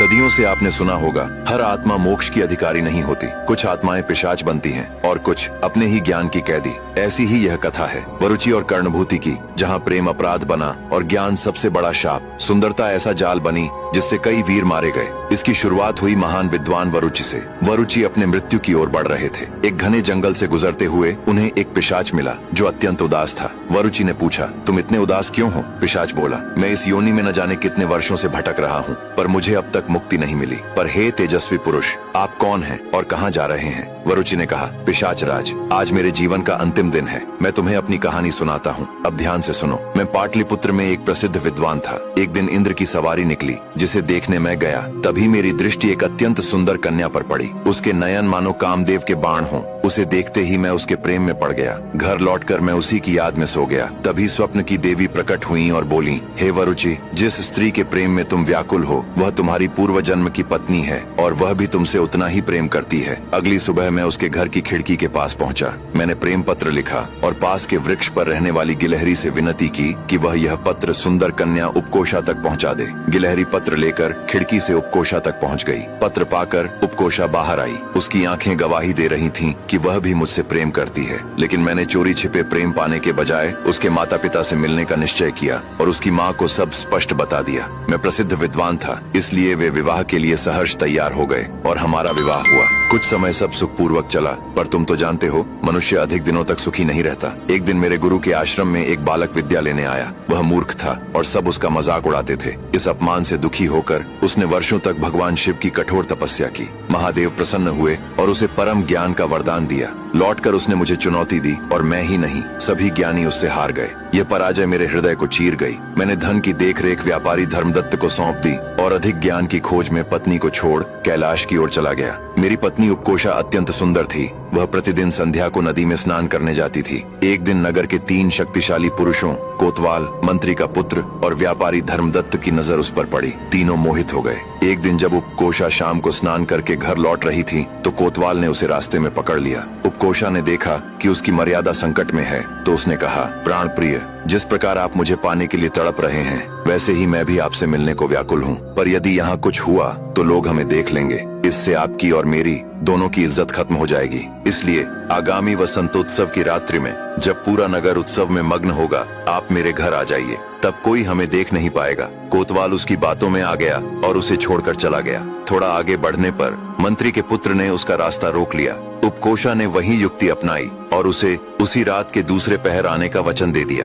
सदियों से आपने सुना होगा, हर आत्मा मोक्ष की अधिकारी नहीं होती। कुछ आत्माएं पिशाच बनती हैं और कुछ अपने ही ज्ञान की कैदी। ऐसी ही यह कथा है वरुचि और कर्णभूति की, जहाँ प्रेम अपराध बना और ज्ञान सबसे बड़ा शाप, सुंदरता ऐसा जाल बनी जिससे कई वीर मारे गए। इसकी शुरुआत हुई महान विद्वान वरुचि से। वरुचि अपने मृत्यु की ओर बढ़ रहे थे। एक घने जंगल से गुजरते हुए उन्हें एक पिशाच मिला जो अत्यंत उदास था। वरुचि ने पूछा, तुम इतने उदास क्यों हो? पिशाच बोला, मैं इस योनि में न जाने कितने वर्षों से भटक रहा हूँ, पर मुझे अब तक मुक्ति नहीं मिली। पर हे तेजस्वी पुरुष, आप कौन हैं और कहाँ जा रहे हैं? वरुचि ने कहा, पिशाच राज, आज मेरे जीवन का अंतिम दिन है। मैं तुम्हें अपनी कहानी सुनाता हूँ, अब ध्यान से सुनो। मैं पाटलिपुत्र में एक प्रसिद्ध विद्वान था। एक दिन इंद्र की सवारी निकली, जिसे देखने मैं गया। तभी मेरी दृष्टि एक अत्यंत सुंदर कन्या पर पड़ी। उसके नयन मानो कामदेव के बाण हों। उसे देखते ही मैं उसके प्रेम में पड़ गया। घर लौटकर मैं उसी की याद में सो गया। तभी स्वप्न की देवी प्रकट हुई और बोली, हे वरुचि, जिस स्त्री के प्रेम में तुम व्याकुल हो वह तुम्हारी पूर्व जन्म की पत्नी है और वह भी तुमसे उतना ही प्रेम करती है। अगली सुबह मैं उसके घर की खिड़की के पास पहुंचा। मैंने प्रेम पत्र लिखा और पास के वृक्ष पर रहने वाली गिलहरी से विनती की कि वह यह पत्र सुंदर कन्या उपकोषा तक पहुंचा दे। गिलहरी पत्र लेकर खिड़की से उपकोषा तक पहुंच गई। पत्र पाकर उपकोषा बाहर आई। उसकी आंखें गवाही दे रही थीं कि वह भी मुझसे प्रेम करती है। लेकिन मैंने चोरी छिपे प्रेम पाने के बजाय उसके माता पिता से मिलने का निश्चय किया और उसकी माँ को सब स्पष्ट बता दिया। मैं प्रसिद्ध विद्वान था, इसलिए वे विवाह के लिए सहर्ष तैयार हो गए और हमारा विवाह हुआ। कुछ समय सब सुखपूर्वक चला, पर तुम तो जानते हो मनुष्य अधिक दिनों तक सुखी नहीं रहता। एक दिन मेरे गुरु के आश्रम में एक बालक विद्या लेने आया। वह मूर्ख था और सब उसका मजाक उड़ाते थे। इस अपमान से दुखी होकर उसने वर्षों तक भगवान शिव की कठोर तपस्या की। महादेव प्रसन्न हुए और उसे परम ज्ञान का वरदान दिया। लौटकर उसने मुझे चुनौती दी और मैं ही नहीं, सभी ज्ञानी उससे हार गए। यह पराजय मेरे हृदय को चीर गई। मैंने धन की देखरेख व्यापारी धर्मदत्त को सौंप दी और अधिक ज्ञान की खोज में पत्नी को छोड़ कैलाश की ओर चला गया। मेरी पत्नी उपकोषा अत्यंत सुंदर थी। वह प्रतिदिन संध्या को नदी में स्नान करने जाती थी। एक दिन नगर के 3 शक्तिशाली पुरुषों, कोतवाल, मंत्री का पुत्र और व्यापारी धर्मदत्त की नजर उस पर पड़ी। तीनों मोहित हो गए। एक दिन जब उपकोषा शाम को स्नान करके घर लौट रही थी तो कोतवाल ने उसे रास्ते में पकड़ लिया। उपकोषा ने देखा कि उसकी मर्यादा संकट में है तो उसने कहा, प्राण प्रिय, जिस प्रकार आप मुझे पाने के लिए तड़प रहे हैं वैसे ही मैं भी आपसे मिलने को व्याकुल हूँ, पर यदि यहाँ कुछ हुआ तो लोग हमें देख लेंगे। इससे आपकी और मेरी दोनों की इज्जत खत्म हो जाएगी। इसलिए आगामी वसंतोत्सव की रात्रि में जब पूरा नगर उत्सव में मग्न होगा, आप मेरे घर आ जाइए, तब कोई हमें देख नहीं पाएगा। कोतवाल उसकी बातों में आ गया और उसे छोड़कर चला गया। थोड़ा आगे बढ़ने पर मंत्री के पुत्र ने उसका रास्ता रोक लिया। उपकोषा ने वही युक्ति अपनाई और उसे उसी रात के दूसरे पहर आने का वचन दे दिया।